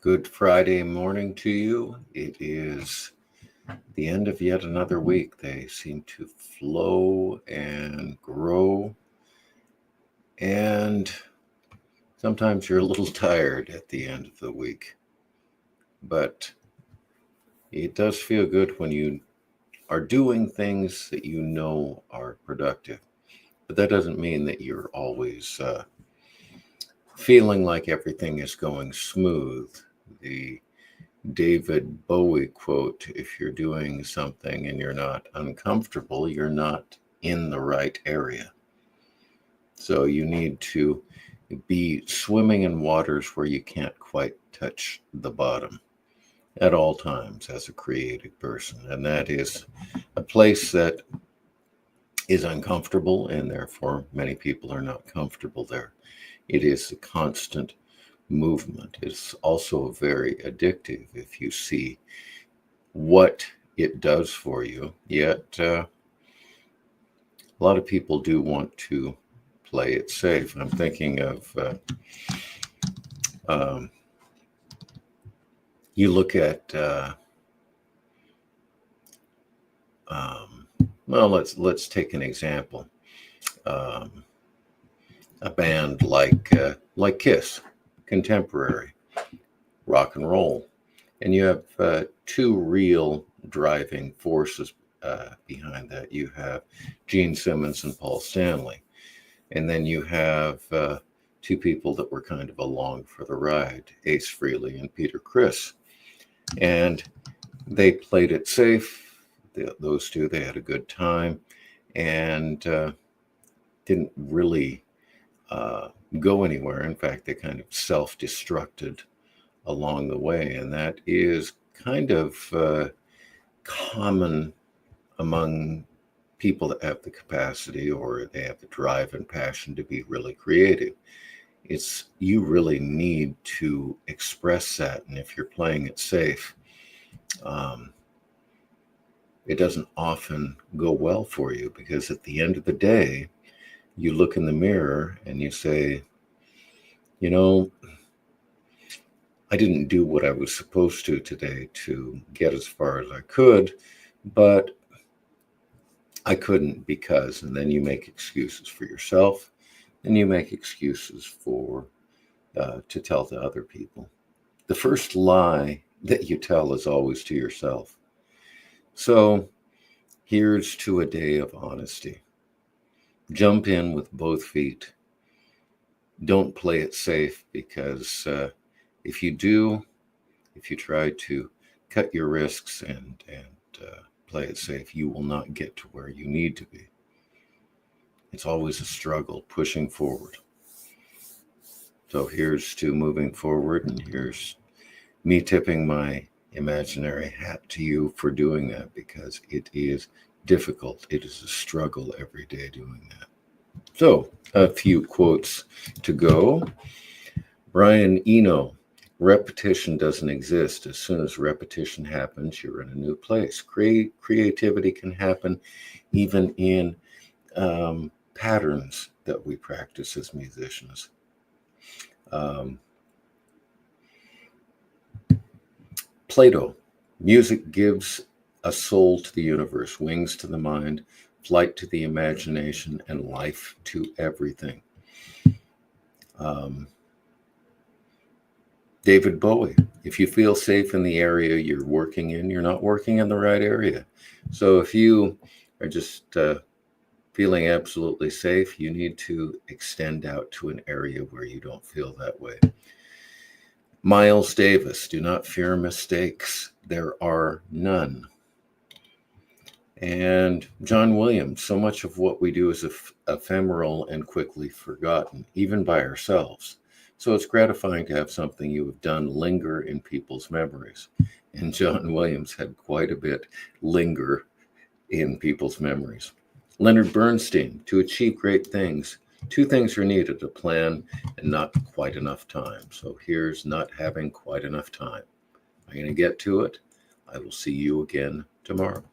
Good Friday morning to you. It is the end of yet another week. They seem to flow and grow, and sometimes you're a little tired at the end of the week. But it does feel good when you are doing things that you know are productive. But that doesn't mean that you're always feeling like everything is going smooth. The David Bowie quote, if you're doing something and you're not uncomfortable, you're not in the right area. So you need to be swimming in waters where you can't quite touch the bottom at all times as a creative person. And that is a place that is uncomfortable, and therefore many people are not comfortable there. It is a constant movement. It's also very addictive if you see what it does for you. Yet a lot of people do want to play it safe. I'm thinking of you look at well, let's take an example. A band like Kiss, contemporary rock and roll, and you have two real driving forces behind that. You have Gene Simmons and Paul Stanley, and then you have two people that were kind of along for the ride, Ace Frehley and Peter Criss, and they played it safe. Those two, they had a good time, and didn't really go anywhere. In fact, they kind of self-destructed along the way, and that is kind of common among people that have the capacity or they have the drive and passion to be really creative. You really need to express that, and if you're playing it safe, it doesn't often go well for you, because at the end of the day, you look in the mirror and you say, I didn't do what I was supposed to today to get as far as I could, but I couldn't because, and then you make excuses for yourself, and you make excuses to tell to other people. The first lie that you tell is always to yourself. So here's to a day of honesty. Jump in with both feet. Don't play it safe, because if you try to cut your risks and play it safe, you will not get to where you need to be. It's always a struggle pushing forward. So here's to moving forward, and here's me tipping my imaginary hat to you for doing that, because it is difficult. It is a struggle every day doing that. So a few quotes to go. Brian Eno, repetition doesn't exist. As soon as repetition happens, you're in a new place. Creativity can happen even in patterns that we practice as musicians. Plato, music gives a soul to the universe, wings to the mind, flight to the imagination, and life to everything. David Bowie, if you feel safe in the area you're working in, you're not working in the right area. So if you are just feeling absolutely safe, you need to extend out to an area where you don't feel that way. Miles Davis, do not fear mistakes. There are none. And John Williams, so much of what we do is ephemeral and quickly forgotten, even by ourselves. So it's gratifying to have something you have done linger in people's memories. And John Williams had quite a bit linger in people's memories. Leonard Bernstein, to achieve great things, two things are needed: a plan and not quite enough time. So here's not having quite enough time. I'm going to get to it. I will see you again tomorrow.